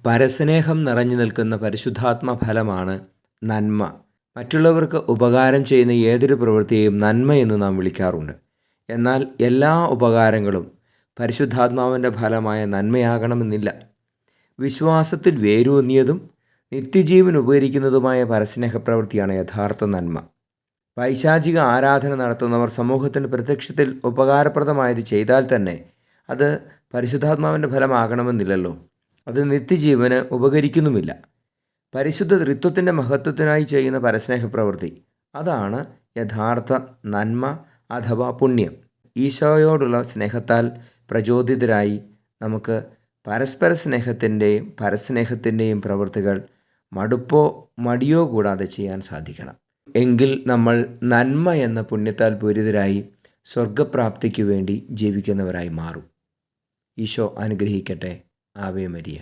പരസ്നേഹം നിറഞ്ഞു നിൽക്കുന്ന പരിശുദ്ധാത്മ ഫലമാണ് നന്മ. മറ്റുള്ളവർക്ക് ഉപകാരം ചെയ്യുന്ന ഏതൊരു പ്രവൃത്തിയെയും നന്മ എന്ന് നാം വിളിക്കാറുണ്ട്. എന്നാൽ എല്ലാ ഉപകാരങ്ങളും പരിശുദ്ധാത്മാവിൻ്റെ ഫലമായ നന്മയാകണമെന്നില്ല. വിശ്വാസത്തിൽ വേരൂന്നിയതും നിത്യജീവൻ ഉപകരിക്കുന്നതുമായ പരസ്നേഹപ്രവൃത്തിയാണ് യഥാർത്ഥ നന്മ. പൈശാചിക ആരാധന നടത്തുന്നവർ സമൂഹത്തിന് പ്രത്യക്ഷത്തിൽ ഉപകാരപ്രദമായത് ചെയ്താൽ തന്നെ അത് പരിശുദ്ധാത്മാവിൻ്റെ ഫലമാകണമെന്നില്ലല്ലോ. അത് നിത്യജീവന് ഉപകരിക്കുന്നുമില്ല. പരിശുദ്ധ ത്രിത്വത്തിൻ്റെ മഹത്വത്തിനായി ചെയ്യുന്ന പരസ്നേഹപ്രവൃത്തി, അതാണ് യഥാർത്ഥ നന്മ അഥവാ പുണ്യം. ഈശോയോടുള്ള സ്നേഹത്താൽ പ്രചോദിതരായി നമുക്ക് പരസ്പര സ്നേഹത്തിൻ്റെയും പരസ്നേഹത്തിൻ്റെയും പ്രവൃത്തികൾ മടുപ്പോ മടിയോ കൂടാതെ ചെയ്യാൻ സാധിക്കണം. എങ്കിൽ നമ്മൾ നന്മ എന്ന പുണ്യത്താൽ പൂരിതരായി സ്വർഗപ്രാപ്തിക്ക് വേണ്ടി ജീവിക്കുന്നവരായി മാറും. ഈശോ അനുഗ്രഹിക്കട്ടെ. Ave Maria.